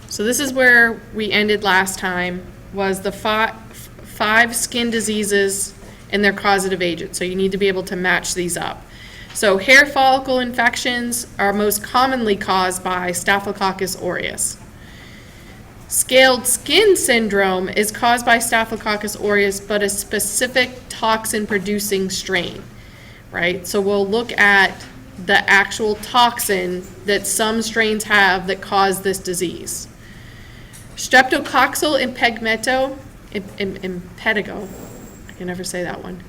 So this is where we ended last time, was the five skin diseases and their causative agents. So you need to be able to match these up. So hair follicle infections are most commonly caused by Staphylococcus aureus. Scaled skin syndrome is caused by Staphylococcus aureus, but a specific toxin-producing strain, right? So we'll look at the actual toxin that some strains have that cause this disease. Streptococcal impetigo, I can never say that one,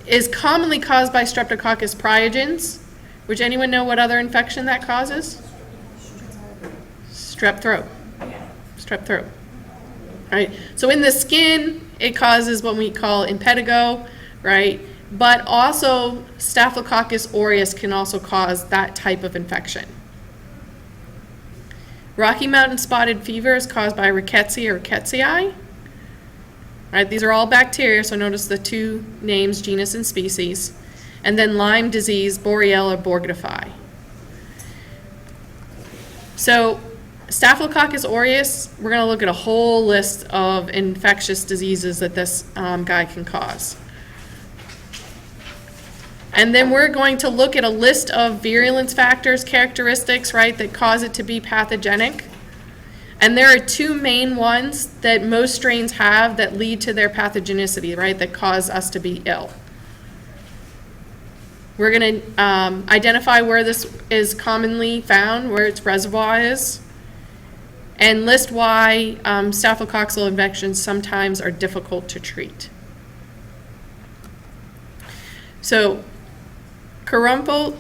is commonly caused by Streptococcus prurigens, which anyone know what other infection that causes? Strep throat. Strep throat. Right? So in the skin, it causes what we call impetigo, right? But also Staphylococcus aureus can also cause that type of infection. Rocky Mountain spotted fever is caused by rickettsia or rickettsia. Right, these are all bacteria, so notice the two names, genus and species. And then Lyme disease, Borriello or Borgidify. So Staphylococcus aureus, we're going to look at a whole list of infectious diseases that this guy can cause. And then we're going to look at a list of virulence factors, characteristics, right, that cause it to be pathogenic. And there are two main ones that most strains have that lead to their pathogenicity, right, that cause us to be ill. We're going to identify where this is commonly found, where its reservoir is, and list why staphylococcal infections sometimes are difficult to treat. So, carbuncles,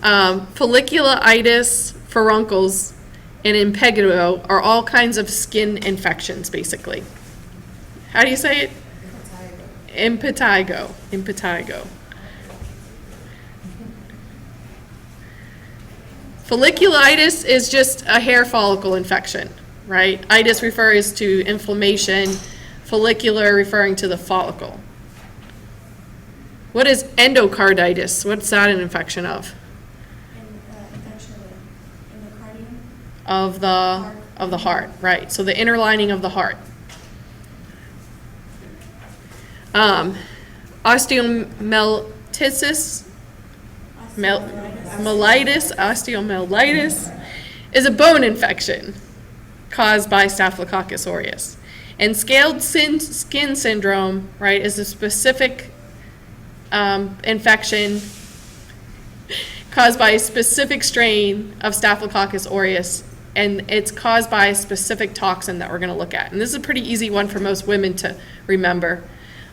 folliculitis, furuncles, and impetigo are all kinds of skin infections, basically. How do you say it? Impetigo. Impetigo. Folliculitis is just a hair follicle infection, right? Itis refers to inflammation, follicular referring to the follicle. What is endocarditis? What's that an infection of? Infection of the endocardium. Of the heart, right? So the inner lining of the heart. Osteomyelitis is a bone infection caused by Staphylococcus aureus. And scaled skin syndrome, right, is a specific infection caused by a specific strain of Staphylococcus aureus, and it's caused by a specific toxin that we're going to look at. And this is a pretty easy one for most women to remember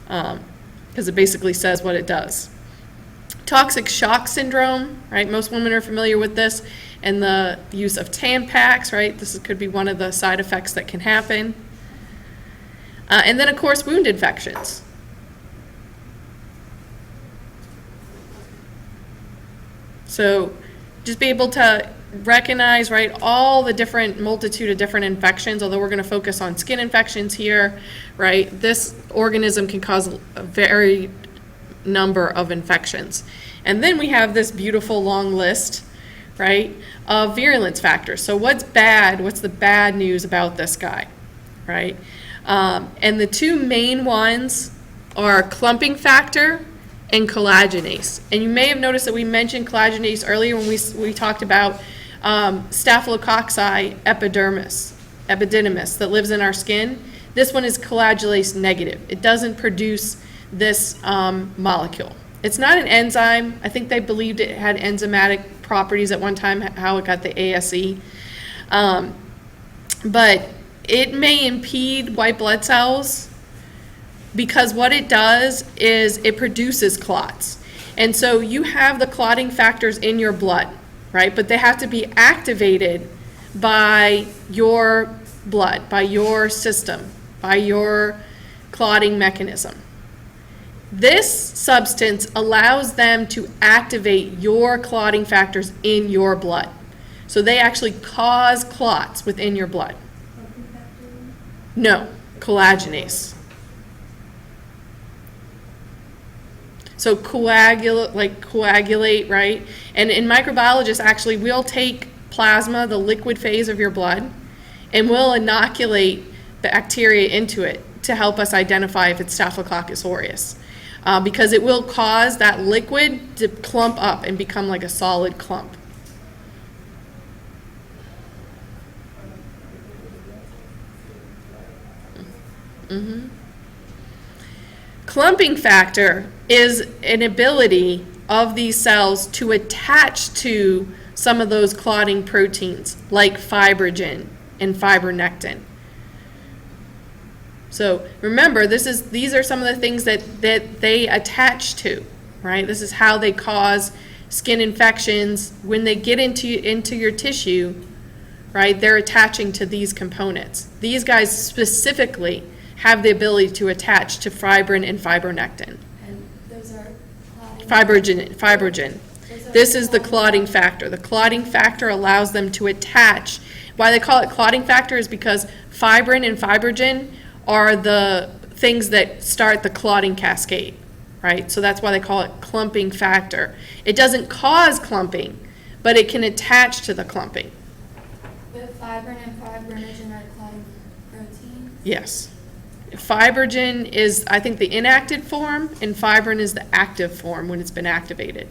because it basically says what it does. Toxic shock syndrome, right? Most women are familiar with this, and the use of Tampax, right? This could be one of the side effects that can happen. And then, of course, wound infections. So just be able to recognize, right, all the different multitude of different infections, although we're going to focus on skin infections here, right? This organism can cause a very number of infections. And then we have this beautiful long list, right, of virulence factors. So what's bad? What's the bad news about this guy, right? And the two main ones are clumping factor and collagenase. And you may have noticed that we mentioned collagenase earlier when we talked about Staphylococci epididymis that lives in our skin. This one is collagenase negative. It doesn't produce this molecule. It's not an enzyme. I think they believed it had enzymatic properties at one time, how it got the ASE. But it may impede white blood cells because what it does is it produces clots. And so you have the clotting factors in your blood, right? But they have to be activated by your blood, by your system, by your clotting mechanism. This substance allows them to activate your clotting factors in your blood. So they actually cause clots within your blood. No, collagenase. So coagulate, right? And in microbiologists, actually, we'll take plasma, the liquid phase of your blood, and we'll inoculate bacteria into it to help us identify if it's Staphylococcus aureus. Because it will cause that liquid to clump up and become like a solid clump. Clumping factor is an ability of these cells to attach to some of those clotting proteins, like fibrogen and fibronectin. So remember, these are some of the things that they attach to, right? This is how they cause skin infections. When they get into your tissue, right, they're attaching to these components. These guys specifically have the ability to attach to fibrin and fibronectin. And those are Fibrogen. This is the clotting factor. The clotting factor allows them to attach. Why they call it clotting factor is because fibrin and fibrogen are the things that start the clotting cascade, right? So that's why they call it clumping factor. It doesn't cause clumping, but it can attach to the clumping. But fibrin and fibrinogen are clotting proteins? Yes. Fibrogen is, I think, the inactive form, and fibrin is the active form when it's been activated.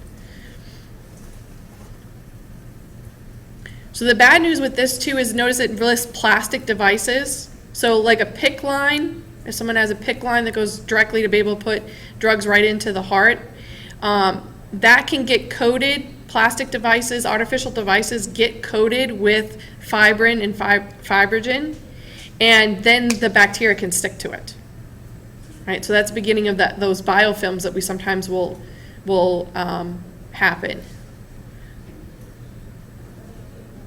So the bad news with this too is notice it lists plastic devices. So like a PICC line, if someone has a PICC line that goes directly to be able to put drugs right into the heart, that can get coated. Plastic devices, artificial devices get coated with fibrin and fibrogen, and then the bacteria can stick to it. Right, so that's the beginning of those biofilms that we sometimes will happen.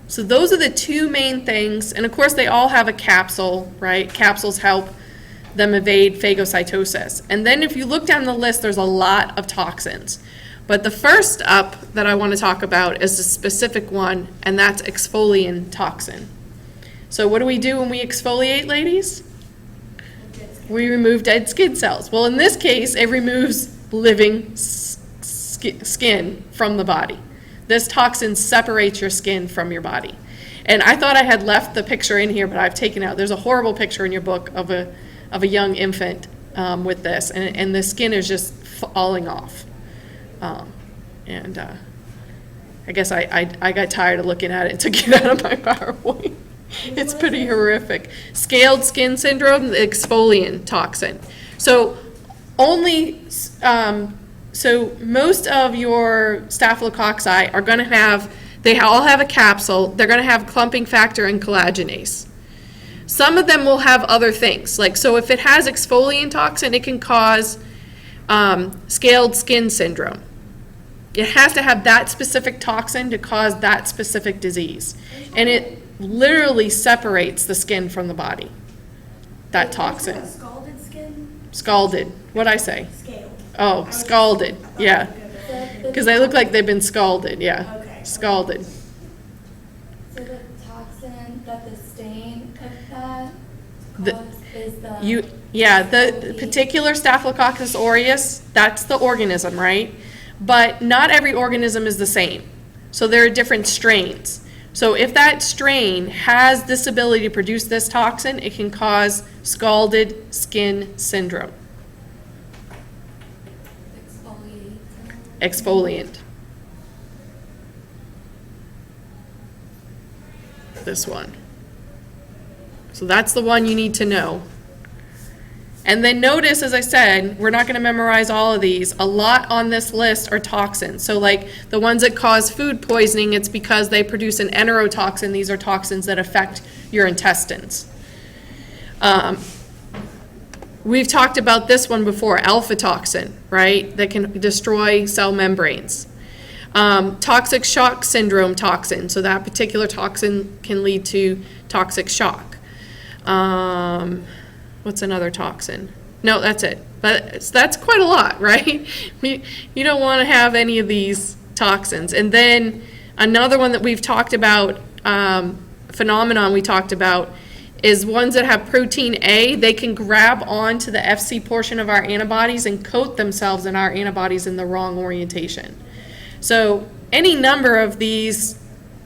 So those are the two main things, and of course they all have a capsule, right? Capsules help them evade phagocytosis. And then if you look down the list, there's a lot of toxins. But the first up that I want to talk about is a specific one, and that's exfoliant toxin. So what do we do when we exfoliate, ladies? We remove dead skin cells. Well, in this case, it removes living skin from the body. This toxin separates your skin from your body. And I thought I had left the picture in here, but I've taken out. There's a horrible picture in your book of a young infant with this, and the skin is just falling off. I guess I got tired of looking at it and took it out of my PowerPoint. It's pretty horrific. Scaled skin syndrome, the exfoliant toxin. So so most of your staphylococci are going to have, they all have a capsule. They're going to have clumping factor and collagenase. Some of them will have other things. Like, so if it has exfoliant toxin, it can cause scaled skin syndrome. It has to have that specific toxin to cause that specific disease. And it literally separates the skin from the body, that toxin. Scalded skin? Scalded. What'd I say? Scaled. Oh, scalded, yeah. Because they look like they've been scalded, yeah. Okay. Scalded. So the toxin that the stain of that is the... The particular Staphylococcus aureus, that's the organism, right? But not every organism is the same. So there are different strains. So if that strain has this ability to produce this toxin, it can cause scalded skin syndrome. Exfoliant. This one. So that's the one you need to know. And then notice, as I said, we're not going to memorize all of these. A lot on this list are toxins. So like the ones that cause food poisoning, it's because they produce an enterotoxin. These are toxins that affect your intestines. We've talked about this one before, alpha toxin, right, that can destroy cell membranes. Toxic shock syndrome toxin, so that particular toxin can lead to toxic shock. What's another toxin? No, that's it. But that's quite a lot, right? You don't want to have any of these toxins. And then another one that we've talked about, phenomenon we talked about, is ones that have protein A. They can grab onto the Fc portion of our antibodies and coat themselves in our antibodies in the wrong orientation. So any number of these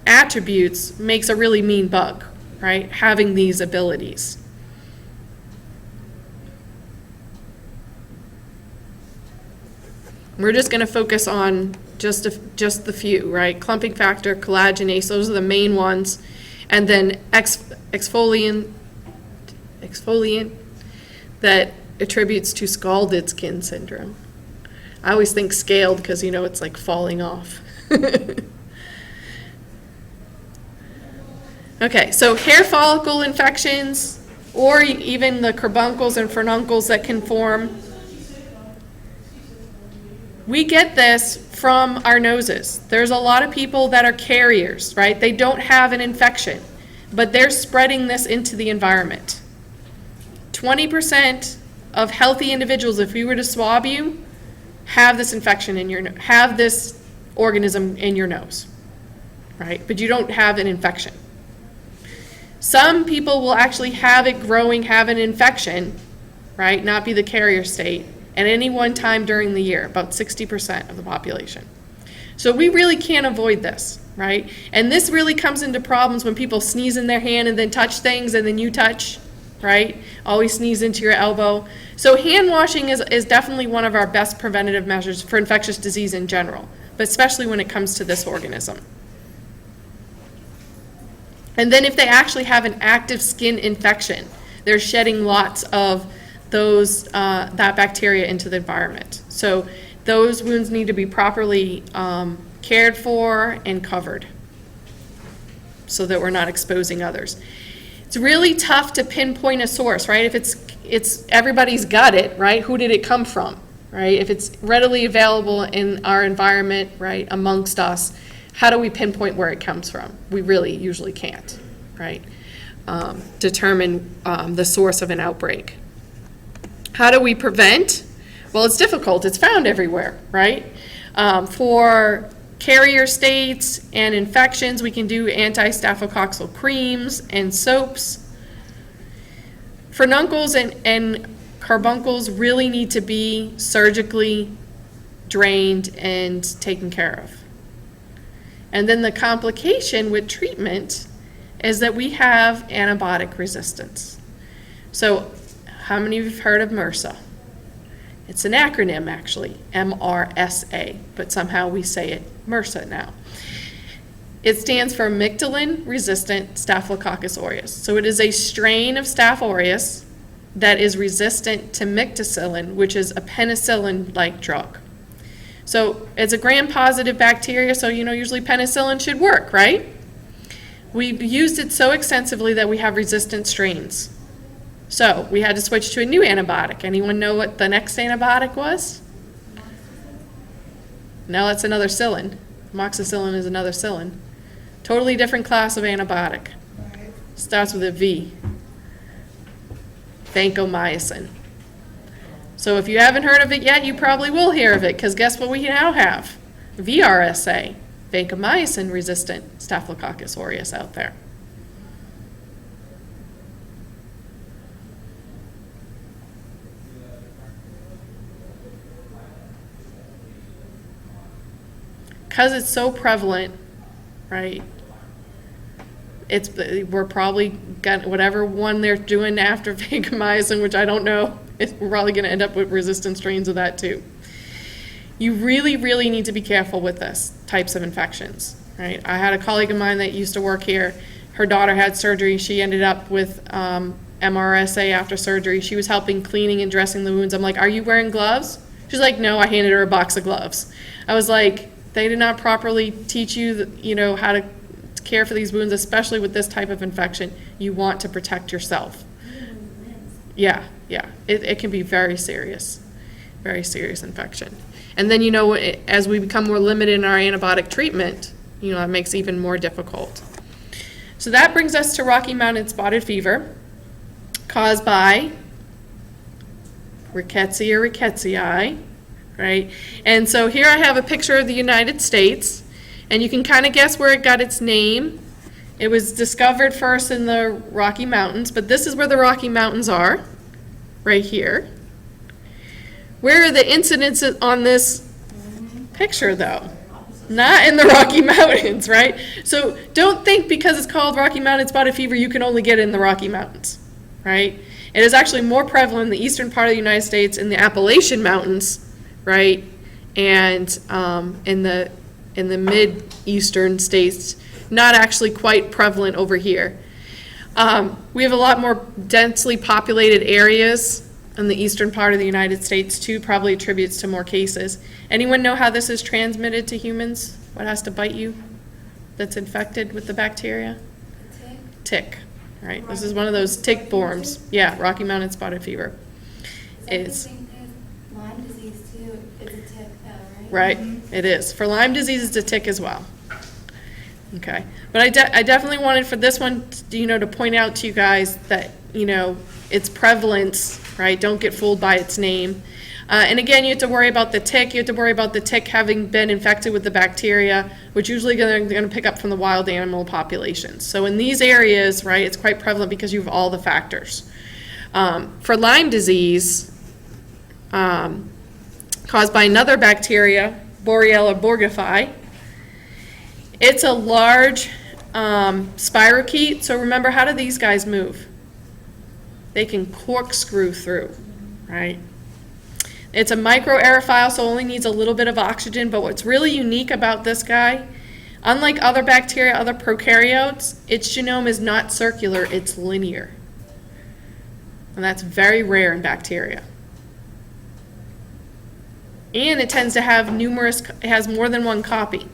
attributes makes a really mean bug, right? Having these abilities. We're just going to focus on just the few, right? Clumping factor, collagenase, those are the main ones. And then exfoliant that attributes to scalded skin syndrome. I always think scaled because, it's like falling off. Okay, so hair follicle infections, or even the carbuncles and furuncles that can form. We get this from our noses. There's a lot of people that are carriers, right? They don't have an infection, but they're spreading this into the environment. 20% of healthy individuals, if we were to swab you, have this infection have this organism in your nose, right? But you don't have an infection. Some people will actually have it growing, have an infection, right? Not be the carrier state at any one time during the year, about 60% of the population. So we really can't avoid this, right? And this really comes into problems when people sneeze in their hand and then touch things and then you touch, right? Always sneeze into your elbow. So hand washing is definitely one of our best preventative measures for infectious disease in general, but especially when it comes to this organism. And then if they actually have an active skin infection, they're shedding lots of that bacteria into the environment. So those wounds need to be properly cared for and covered so that we're not exposing others. It's really tough to pinpoint a source, right? If it's everybody's got it, right? Who did it come from, right? If it's readily available in our environment, right, amongst us, how do we pinpoint where it comes from? We really usually can't, right? Determine the source of an outbreak. How do we prevent? Well, it's difficult. It's found everywhere, right? For carrier states and infections, we can do anti-staphylococcal creams and soaps. Furuncles and carbuncles really need to be surgically drained and taken care of. And then the complication with treatment is that we have antibiotic resistance. So how many of you have heard of MRSA? It's an acronym, actually, MRSA, but somehow we say it MRSA now. It stands for amygdalin-resistant Staphylococcus aureus. So it is a strain of Staph aureus that is resistant to micticillin, which is a penicillin-like drug. So it's a gram-positive bacteria, so usually penicillin should work, right? We've used it so extensively that we have resistant strains. So we had to switch to a new antibiotic. Anyone know what the next antibiotic was? No, that's another psyllin. Amoxicillin is another psyllin. Totally different class of antibiotic. Starts with a V. Vancomycin. So if you haven't heard of it yet, you probably will hear of it, because guess what we now have? VRSA, vancomycin-resistant Staphylococcus aureus out there. Because it's so prevalent, right? We're probably got whatever one they're doing after vancomycin, which I don't know. We're probably going to end up with resistant strains of that too. You really, really need to be careful with this types of infections, right? I had a colleague of mine that used to work here. Her daughter had surgery. She ended up with MRSA after surgery. She was helping cleaning and dressing the wounds. I'm like, are you wearing gloves? She's like, no. I handed her a box of gloves. I was like, they did not properly teach you, how to care for these wounds, especially with this type of infection. You want to protect yourself. Yeah. It can be very serious infection. And then, as we become more limited in our antibiotic treatment, it makes it even more difficult. So that brings us to Rocky Mountain spotted fever, caused by Rickettsia rickettsii, right? And so here I have a picture of the United States, and you can kind of guess where it got its name. It was discovered first in the Rocky Mountains, but this is where the Rocky Mountains are, right here. Where are the incidents on this picture, though? Not in the Rocky Mountains, right? So don't think because it's called Rocky Mountain spotted fever, you can only get it in the Rocky Mountains, right? It is actually more prevalent in the eastern part of the United States, in the Appalachian Mountains, right? And in the mid-eastern states, not actually quite prevalent over here. We have a lot more densely populated areas in the eastern part of the United States too, probably attributes to more cases. Anyone know how this is transmitted to humans? What has to bite you that's infected with the bacteria? Tick, right? This is one of those tick-bornes. Yeah, Rocky Mountain spotted fever. Is that the same thing as Lyme disease too? It's a tick though, Right, it is. For Lyme disease, it's a tick as well. Okay, but I definitely wanted for this one, to point out to you guys that, its prevalence, right? Don't get fooled by its name. And again, you have to worry about the tick. You have to worry about the tick having been infected with the bacteria, which usually they're going to pick up from the wild animal populations. So in these areas, right, it's quite prevalent because you have all the factors. For Lyme disease, caused by another bacteria, Borriello borgify, it's a large spirochete. So remember, how do these guys move? They can corkscrew through, right? It's a microaerophile, so only needs a little bit of oxygen, but what's really unique about this guy, unlike other bacteria, other prokaryotes, its genome is not circular, it's linear. And that's very rare in bacteria. And it tends to have it has more than one copy.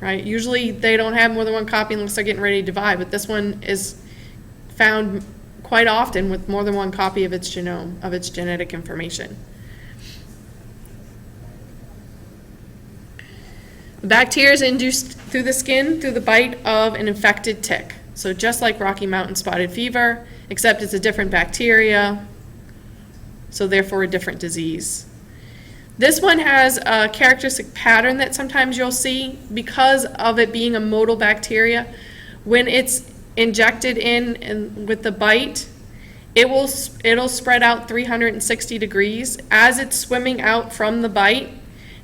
Right? Usually they don't have more than one copy unless they're getting ready to divide, but this one is found quite often with more than one copy of its genome, of its genetic information. The bacteria is induced through the skin, through the bite of an infected tick. So just like Rocky Mountain spotted fever, except it's a different bacteria, so therefore a different disease. This one has a characteristic pattern that sometimes you'll see because of it being a motile bacteria. When it's injected in and with the bite, it'll spread out 360 degrees. As it's swimming out from the bite,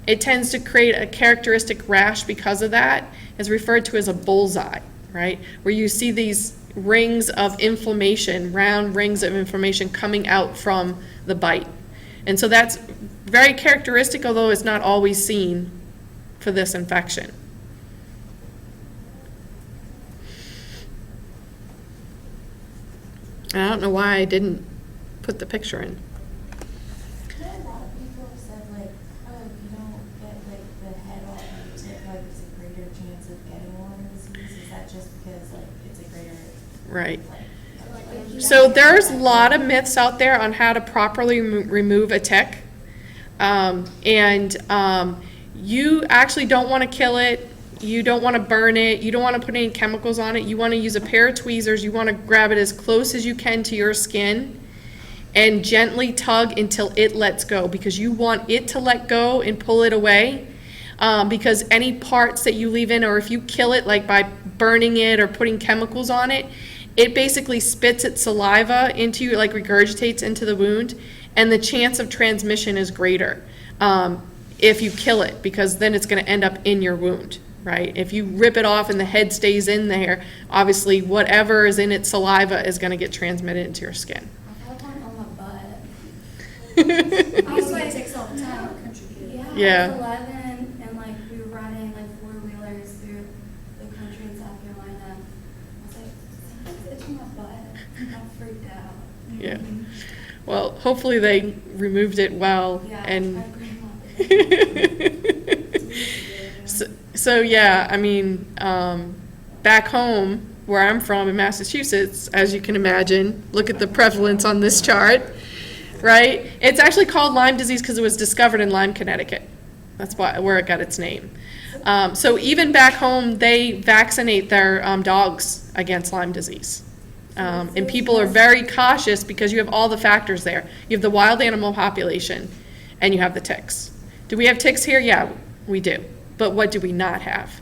it tends to create a characteristic rash because of that. It's referred to as a bullseye, right? Where you see these rings of inflammation, round rings of inflammation coming out from the bite. And so that's very characteristic, although it's not always seen for this infection. I don't know why I didn't put the picture in. A lot of people have said, like, oh, if you don't get, like, the head off of the tick, like, there's a greater chance of getting Lyme disease. Is that just because, like, it's a greater... Right. Like, So there's a lot of myths out there on how to properly remove a tick. You actually don't want to kill it. You don't want to burn it. You don't want to put any chemicals on it. You want to use a pair of tweezers. You want to grab it as close as you can to your skin and gently tug until it lets go, because you want it to let go and pull it away. Because any parts that you leave in, or if you kill it, like by burning it or putting chemicals on it, it basically spits its saliva into you, like regurgitates into the wound, and the chance of transmission is greater if you kill it, because then it's going to end up in your wound, right? If you rip it off and the head stays in there, obviously whatever is in its saliva is going to get transmitted into your skin. I had one on my butt. I was like, ticks all the time. yeah, I was 11, and like we were riding like four-wheelers through the country in South Carolina. I was like, something's itching my butt. I freaked out. Yeah. Well, hopefully they removed it well. Yeah, And my grandma did. so yeah, I mean, back home where I'm from in Massachusetts, as you can imagine, look at the prevalence on this chart, right? It's actually called Lyme disease because it was discovered in Lyme, Connecticut. That's where it got its name. So even back home, they vaccinate their dogs against Lyme disease. And people are very cautious because you have all the factors there. You have the wild animal population, and you have the ticks. Do we have ticks here? Yeah, we do. But what do we not have?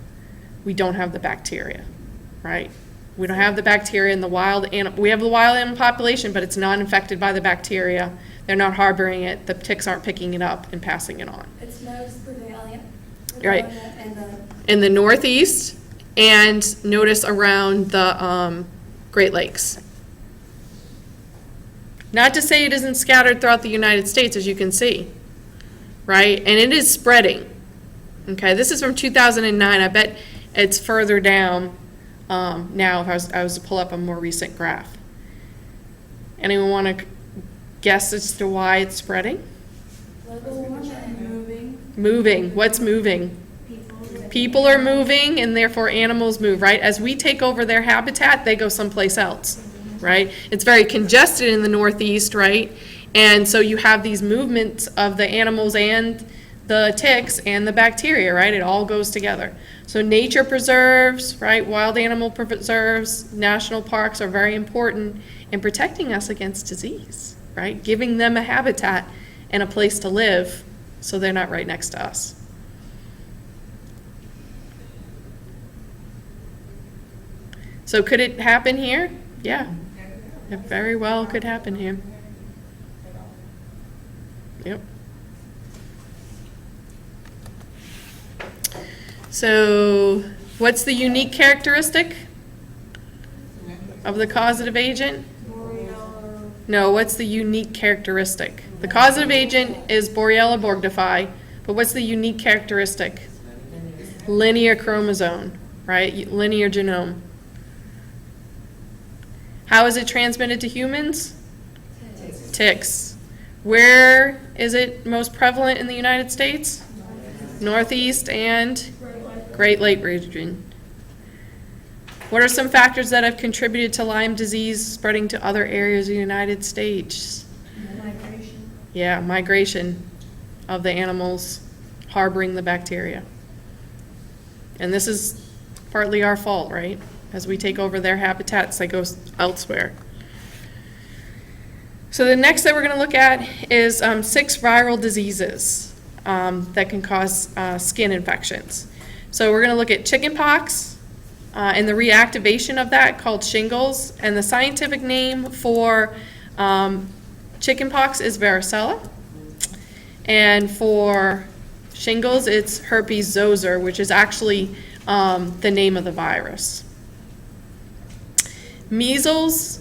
We don't have the bacteria, right? We don't have the bacteria in the wild animal. We have the wild animal population, but it's not infected by the bacteria. They're not harboring it. The ticks aren't picking it up and passing it on. It's most right, And the, in the Northeast, and notice around the Great Lakes. Not to say it isn't scattered throughout the United States, as you can see, right? And it is spreading. Okay, this is from 2009. I bet it's further down now if I was to pull up a more recent graph. Anyone want to guess as to why it's spreading? global warming, Moving. What's moving? People are moving, and therefore animals move, right? As we take over their habitat, they go someplace else, right? It's very congested in the Northeast, right? And so you have these movements of the animals and the ticks and the bacteria, right? It all goes together. So nature preserves, right? Wild animal preserves, national parks are very important in protecting us against disease, right? Giving them a habitat and a place to live so they're not right next to us. So could it happen here? Yeah, it very well could happen here. Yep. So what's the unique characteristic of the causative agent? No, what's the unique characteristic? The causative agent is Borriello borgdorferi, but what's the unique characteristic? Linear chromosome, right? Linear genome. How is it transmitted to humans? Ticks. Where is it most prevalent in the United States? Northeast and Great Lake region. What are some factors that have contributed to Lyme disease spreading to other areas of the United States? migration. Yeah, migration of the animals harboring the bacteria. And this is partly our fault, right? As we take over their habitats, they go elsewhere. So the next that we're going to look at is 6 viral diseases that can cause skin infections. So we're going to look at chickenpox and the reactivation of that, called shingles. And the scientific name for chickenpox is varicella. And for shingles, it's herpes zoster, which is actually the name of the virus. Measles,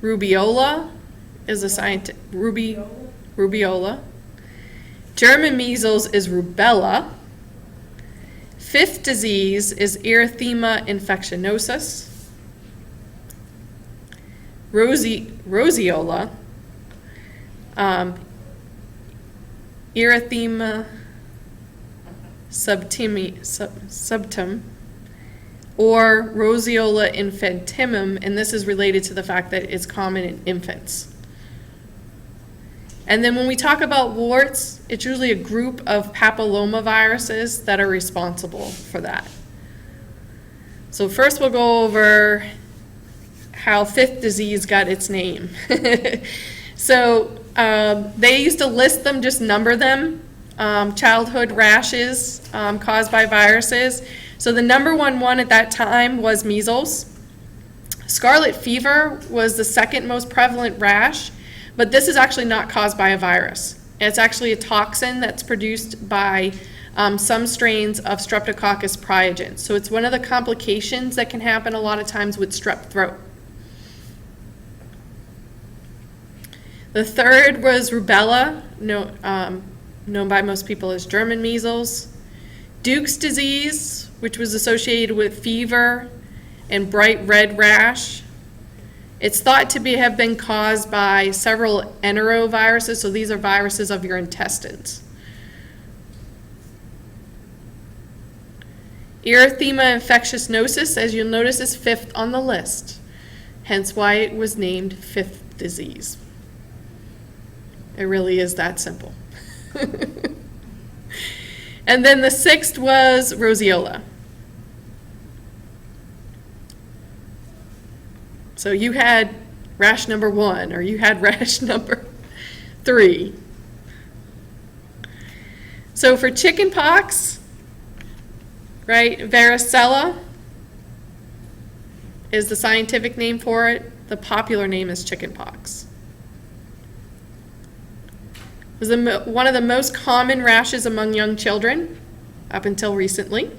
rubiola is a scientific, rubiola. German measles is rubella. 5th disease is erythema infectiosus. Roseola, erythema subtum, or Roseola infantimum, and this is related to the fact that it's common in infants. And then when we talk about warts, it's usually a group of papillomaviruses that are responsible for that. So first we'll go over how 5th disease got its name. So they used to list them, just number them, childhood rashes caused by viruses. So the number one at that time was measles. Scarlet fever was the 2nd most prevalent rash, but this is actually not caused by a virus. It's actually a toxin that's produced by some strains of Streptococcus pyogenes. So it's one of the complications that can happen a lot of times with strep throat. The 3rd was rubella, known by most people as German measles. Duke's disease, which was associated with fever and bright red rash. It's thought to have been caused by several enteroviruses, so these are viruses of your intestines. Erythema infectiosus, as you'll notice, is 5th on the list, hence why it was named 5th disease. It really is that simple. And then the 6th was roseola. So you had rash number 1, or you had rash number 3. So for chickenpox, right, varicella is the scientific name for it. The popular name is chickenpox. It was one of the most common rashes among young children. up until recently,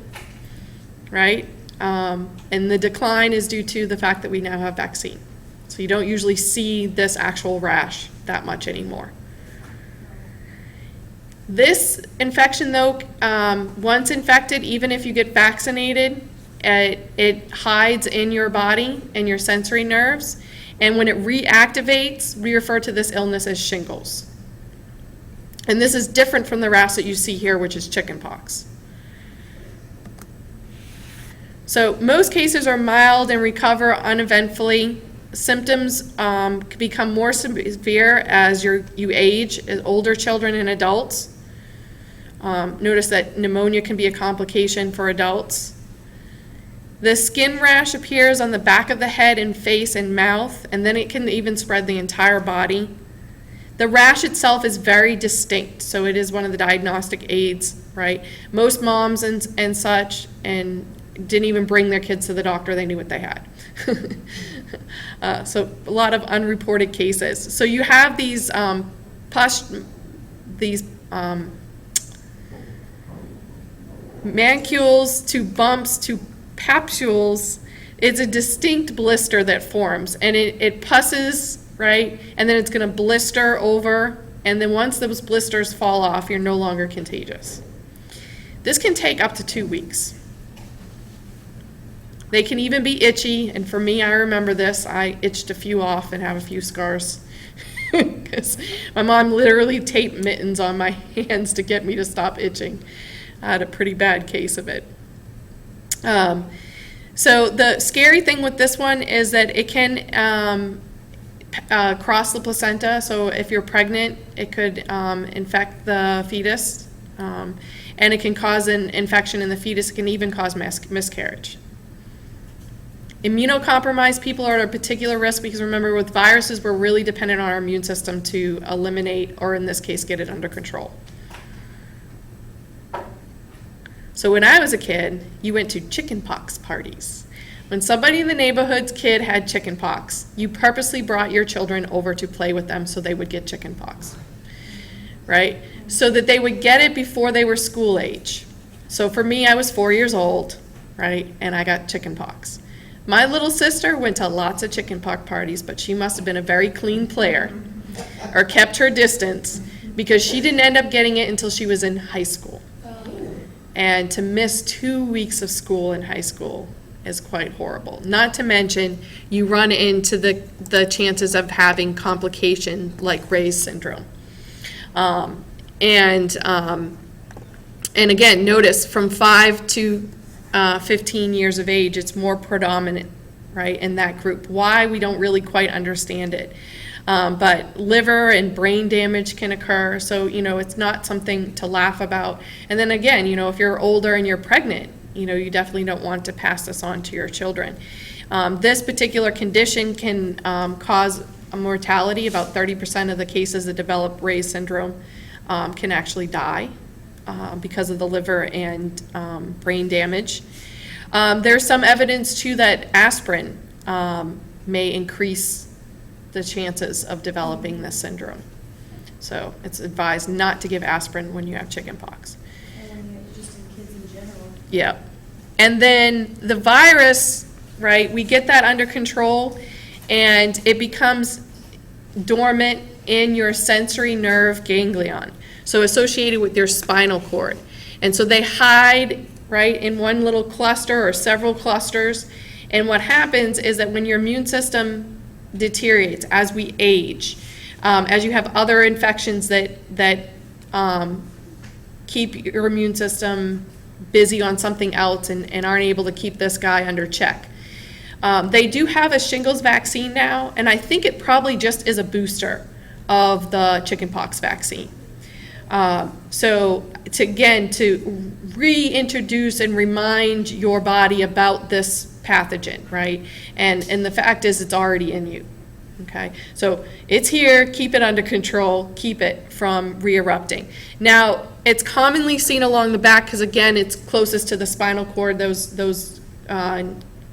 right? And the decline is due to the fact that we now have vaccine. So you don't usually see this actual rash that much anymore. This infection, though, once infected, even if you get vaccinated, it hides in your body and your sensory nerves. And when it reactivates, we refer to this illness as shingles. And this is different from the rash that you see here, which is chickenpox. So most cases are mild and recover uneventfully. Symptoms become more severe as you age, as older children and adults. Notice that pneumonia can be a complication for adults. The skin rash appears on the back of the head and face and mouth, and then it can even spread the entire body. The rash itself is very distinct, so it is one of the diagnostic aids, right? Most moms and such and didn't even bring their kids to the doctor, they knew what they had. So a lot of unreported cases. So you have these macules to bumps to papules. It's a distinct blister that forms, and it pusses, right? And then it's going to blister over, and then once those blisters fall off, you're no longer contagious. This can take up to 2 weeks. They can even be itchy, and for me, I remember this. I itched a few off and have a few scars because my mom literally taped mittens on my hands to get me to stop itching. I had a pretty bad case of it. So the scary thing with this one is that it can cross the placenta. So if you're pregnant, it could infect the fetus, and it can cause an infection in the fetus. It can even cause miscarriage. Immunocompromised people are at a particular risk because remember, with viruses, we're really dependent on our immune system to eliminate, or in this case, get it under control. So when I was a kid, you went to chickenpox parties. When somebody in the neighborhood's kid had chickenpox, you purposely brought your children over to play with them so they would get chickenpox, right? So that they would get it before they were school age. So for me, I was 4 years old, right, and I got chickenpox. My little sister went to lots of chickenpox parties, but she must have been a very clean player or kept her distance because she didn't end up getting it until she was in high school. And to miss 2 weeks of school in high school is quite horrible. Not to mention, you run into the chances of having complication like Ray's syndrome. And again, notice from 5 to 15 years of age, it's more predominant, right, in that group. Why, we don't really quite understand it. But liver and brain damage can occur, so, it's not something to laugh about. And then again, if you're older and you're pregnant, you definitely don't want to pass this on to your children. This particular condition can cause a mortality. About 30% of the cases that develop Ray's syndrome can actually die because of the liver and brain damage. There's some evidence, too, that aspirin may increase the chances of developing this syndrome. So it's advised not to give aspirin when you have chickenpox. And just in kids in general. Yeah. And then the virus, right, we get that under control and it becomes dormant in your sensory nerve ganglion, so associated with your spinal cord. And so they hide, right, in one little cluster or several clusters. And what happens is that when your immune system deteriorates as we age, as you have other infections that keep your immune system busy on something else and aren't able to keep this guy under check. They do have a shingles vaccine now, and I think it probably just is a booster of the chickenpox vaccine. So to reintroduce and remind your body about this pathogen, right? And the fact is it's already in you, okay? So it's here, keep it under control, keep it from re-erupting. Now, it's commonly seen along the back because, again, it's closest to the spinal cord, those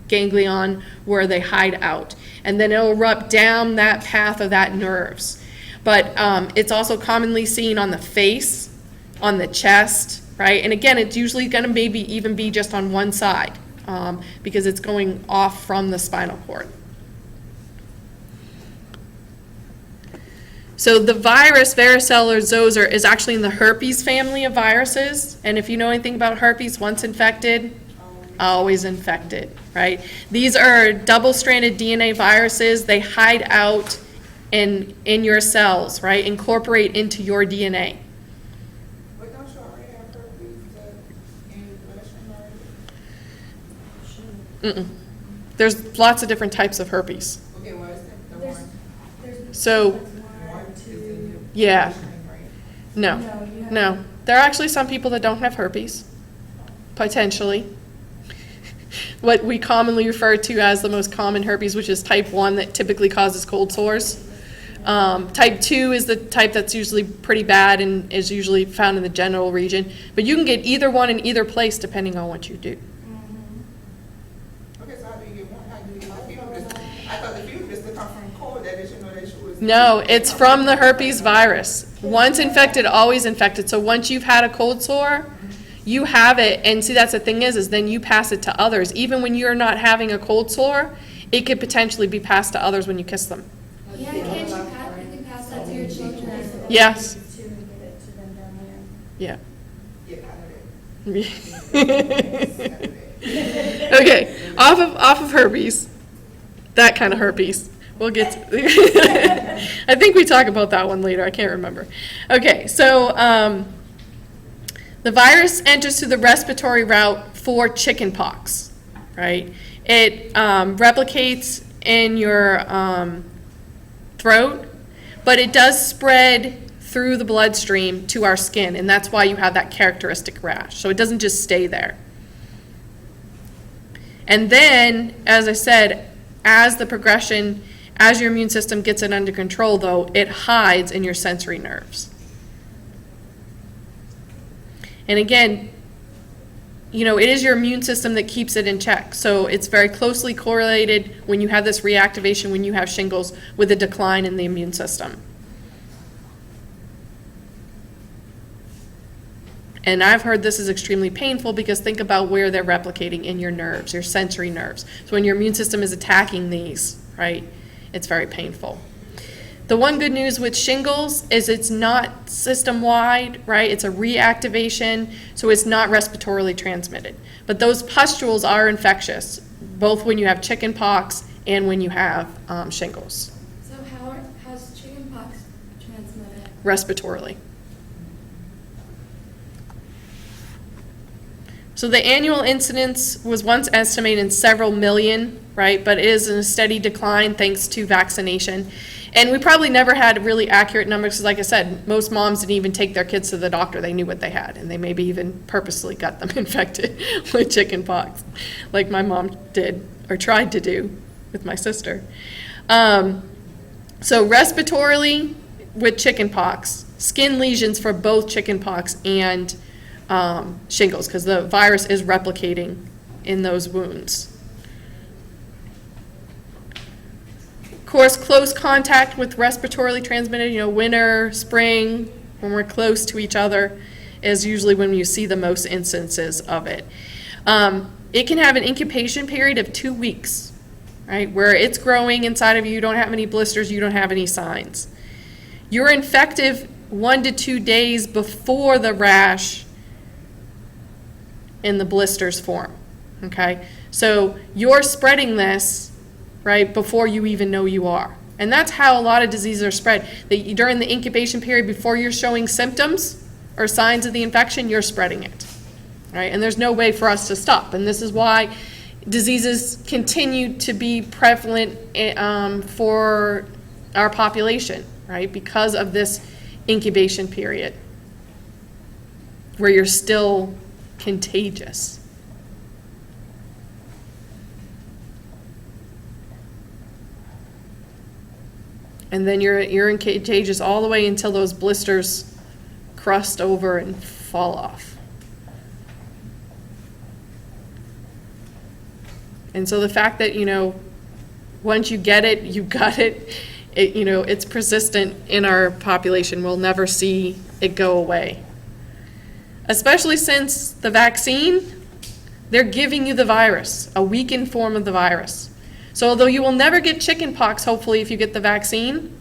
ganglion where they hide out. And then it'll erupt down that path of that nerves. But it's also commonly seen on the face, on the chest, right? And again, it's usually going to maybe even be just on one side because it's going off from the spinal cord. So the virus, varicella zoster, is actually in the herpes family of viruses. And if you know anything about herpes, once infected, always infected, right? These are double-stranded DNA viruses. They hide out in your cells, right? Incorporate into your DNA. But don't you already have herpes in the Mm-mm. There's lots of different types of herpes. Okay, well, is that the There's, one? there's. So- One is in your Yeah. conditioning, right? No, you have- no. There are actually some people that don't have herpes, potentially. What we commonly refer to as the most common herpes, which is type 1 that typically causes cold sores. Type 2 is the type that's usually pretty bad and is usually found in the genital region. But you can get either one in either place depending on what you do. Okay, so how do you get one? How do you get the fever? I thought the fever just to come from cold, that they should know that she was. No, it's from the herpes virus. Once infected, always infected. So once you've had a cold sore, you have it, and see, that's the thing is then you pass it to others. Even when you're not having a cold sore, it could potentially be passed to others when you kiss them. Yeah, can't you can pass that to your children? Yes. To give it to them down there. Yeah. Yeah, I know that. Okay, off of herpes, that kind of herpes. We'll get to, I think we talk about that one later. I can't remember. Okay, so the virus enters through the respiratory route for chickenpox, right? It replicates in your throat, but it does spread through the bloodstream to our skin, and that's why you have that characteristic rash. So it doesn't just stay there. And then, as I said, as the progression, as your immune system gets it under control, though, it hides in your sensory nerves. And again, it is your immune system that keeps it in check. So it's very closely correlated when you have this reactivation, when you have shingles, with a decline in the immune system. And I've heard this is extremely painful because think about where they're replicating in your nerves, your sensory nerves. So when your immune system is attacking these, right, it's very painful. The one good news with shingles is it's not system-wide, right? It's a reactivation, so it's not respiratorily transmitted. But those pustules are infectious, both when you have chickenpox and when you have shingles, So how's chickenpox transmitted? respiratorily. So the annual incidence was once estimated in several million, right? But it is in a steady decline thanks to vaccination. And we probably never had really accurate numbers because, like I said, most moms didn't even take their kids to the doctor. They knew what they had, and they maybe even purposely got them infected with chickenpox, like my mom did or tried to do with my sister. So respiratorily with chickenpox, skin lesions for both chickenpox and shingles, because the virus is replicating in those wounds. Of course, close contact with respiratorily transmitted, winter, spring, when we're close to each other, is usually when you see the most instances of it. It can have an incubation period of 2 weeks, right, where it's growing inside of you, you don't have any blisters, you don't have any signs. You're infective 1 to 2 days before the rash and the blisters form, okay? So you're spreading this, right, before you even know you are. And that's how a lot of diseases are spread. During the incubation period, before you're showing symptoms or signs of the infection, you're spreading it, right? And there's no way for us to stop. And this is why diseases continue to be prevalent for our population, right? Because of this incubation period where you're still contagious. And then you're contagious all the way until those blisters crust over and fall off. And so the fact that, once you get it, you got it, it's persistent in our population. We'll never see it go away. especially since the vaccine, they're giving you the virus, a weakened form of the virus. So although you will never get chickenpox, hopefully, if you get the vaccine,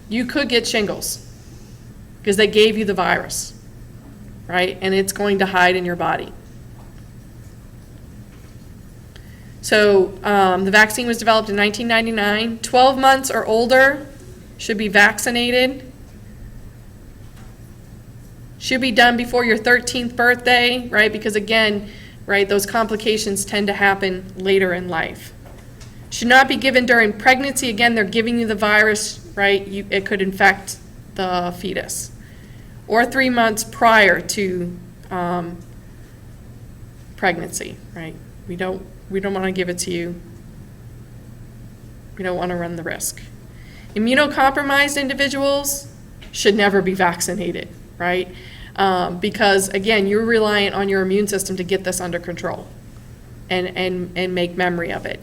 you could get shingles because they gave you the virus, right? And it's going to hide in your body. So the vaccine was developed in 1999. 12 months or older should be vaccinated. Should be done before your 13th birthday, right? Because again, right, those complications tend to happen later in life. Should not be given during pregnancy. Again, they're giving you the virus, right? It could infect the fetus. Or 3 months prior to pregnancy, right? We don't want to give it to you. We don't want to run the risk. Immunocompromised individuals should never be vaccinated, right? Because again, you're reliant on your immune system to get this under control and make memory of it.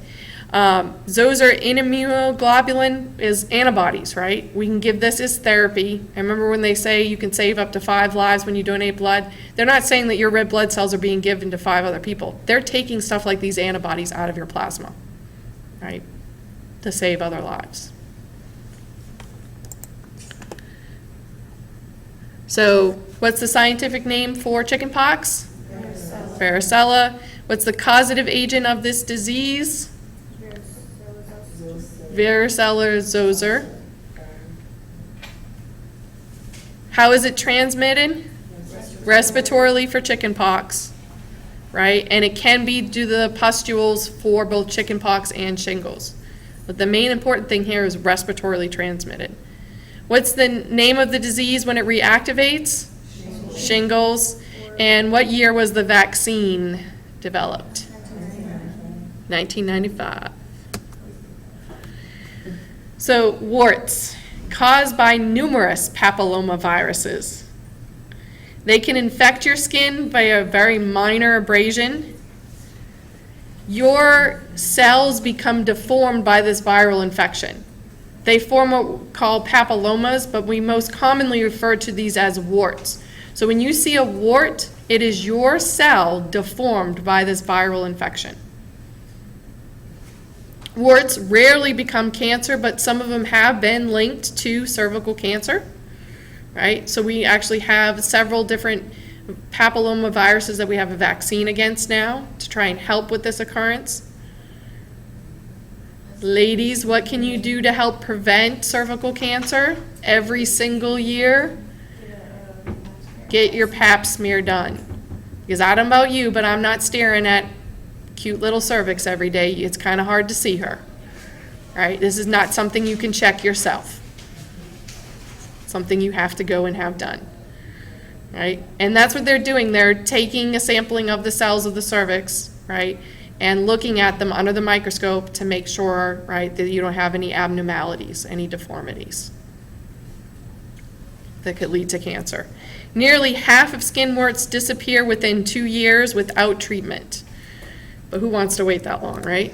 Zoster immunoglobulin is antibodies, right? We can give this as therapy. I remember when they say you can save up to 5 lives when you donate blood, they're not saying that your red blood cells are being given to 5 other people. They're taking stuff like these antibodies out of your plasma, right, to save other lives. So what's the scientific name for chickenpox? Varicella. Varicella. What's the causative agent of this disease? Varicella zoster. How is it transmitted? Respiratorily for chickenpox, right? And it can be due to the pustules for both chickenpox and shingles. But the main important thing here is respiratorily transmitted. What's the name of the disease when it reactivates? Shingles. And what year was the vaccine developed? 1995. So warts, caused by numerous papillomaviruses. They can infect your skin by a very minor abrasion. Your cells become deformed by this viral infection. They form what we call papillomas, but we most commonly refer to these as warts. So when you see a wart, it is your cell deformed by this viral infection. Warts rarely become cancer, but some of them have been linked to cervical cancer, right? So we actually have several different papillomaviruses that we have a vaccine against now to try and help with this occurrence. Ladies, what can you do to help prevent cervical cancer every single year? Get your pap smear done. Because I don't know about you, but I'm not staring at cute little cervix every day. It's kind of hard to see her, right? This is not something you can check yourself. Something you have to go and have done, right? And that's what they're doing. They're taking a sampling of the cells of the cervix, right, and looking at them under the microscope to make sure, right, that you don't have any abnormalities, any deformities that could lead to cancer. Nearly half of skin warts disappear within 2 years without treatment. But who wants to wait that long, right?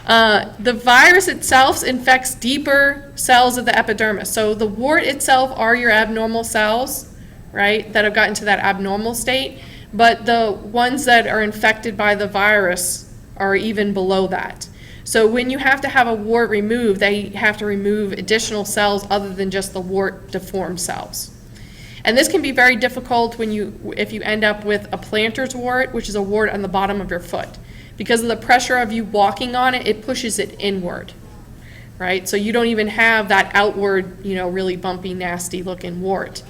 The virus itself infects deeper cells of the epidermis. So the wart itself are your abnormal cells, right, that have gotten to that abnormal state. But the ones that are infected by the virus are even below that. So when you have to have a wart removed, they have to remove additional cells other than just the wart deformed cells. And this can be very difficult if you end up with a plantar's wart, which is a wart on the bottom of your foot. Because of the pressure of you walking on it, it pushes it inward, right? So you don't even have that outward, really bumpy, nasty looking wart.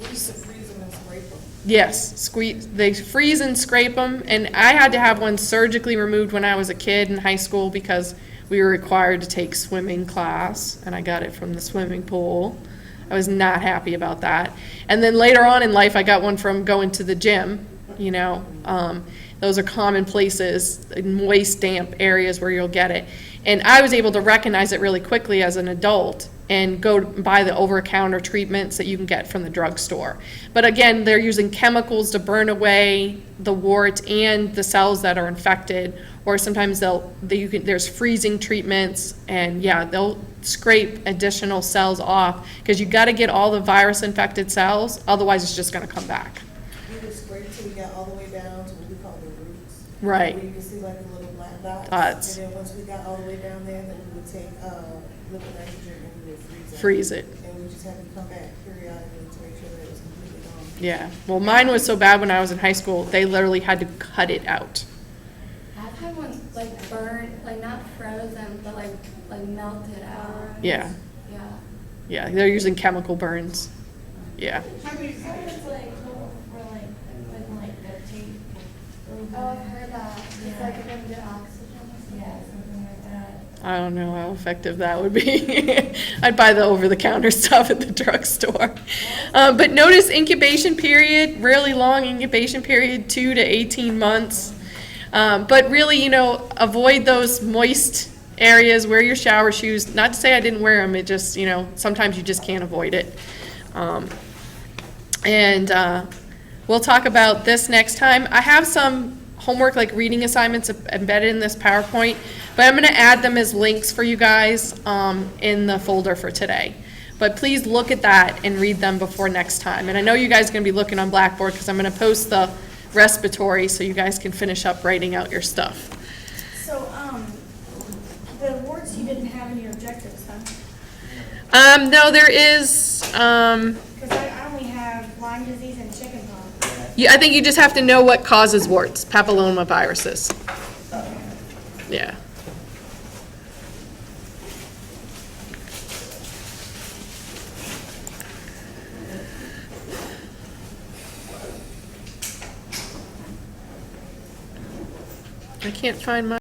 We used to freeze them and scrape them. Yes, they freeze and scrape them. And I had to have one surgically removed when I was a kid in high school because we were required to take swimming class, and I got it from the swimming pool. I was not happy about that. And then later on in life, I got one from going to the gym, you know. Those are common places, moist, damp areas where you'll get it. And I was able to recognize it really quickly as an adult and go buy the over-the-counter treatments that you can get from the drugstore. But again, they're using chemicals to burn away the wart and the cells that are infected, or sometimes there's freezing treatments, and yeah, they'll scrape additional cells off, because you gotta get all the virus-infected cells, otherwise it's just gonna come back. We would scrape till we got all the way down to what we call the roots. Right. Where you can see like the little black dots. Dots. And then once we got all the way down there, then we would take, liquid nitrogen and we would freeze it. Freeze it. And we just had to come back periodically to make sure that it was completely gone. Yeah, well, mine was so bad when I was in high school, they literally had to cut it out. I've had one like burn, like not frozen, but like melted out. Yeah, Yeah. yeah, they're using chemical burns. Yeah. Some is like, for like, putting like duct tape. Oh, I've heard that. It's like if you get oxygen or something. Yeah, something like that. I don't know how effective that would be. I'd buy the over-the-counter stuff at the drugstore. But notice incubation period, really long incubation period, 2 to 18 months. But really, you know, avoid those moist areas, wear your shower shoes. Not to say I didn't wear them, it just, you know, sometimes you just can't avoid it. We'll talk about this next time. I have some homework, like reading assignments embedded in this PowerPoint, but I'm gonna add them as links for you guys in the folder for today. But please look at that and read them before next time. And I know you guys are gonna be looking on Blackboard, because I'm gonna post the respiratory so you guys can finish up writing out your stuff. So, the warts you didn't have in your objectives, huh? No, there is, Because I only have Lyme disease and chickenpox. I think you just have to know what causes warts, papillomaviruses. Yeah. I can't find my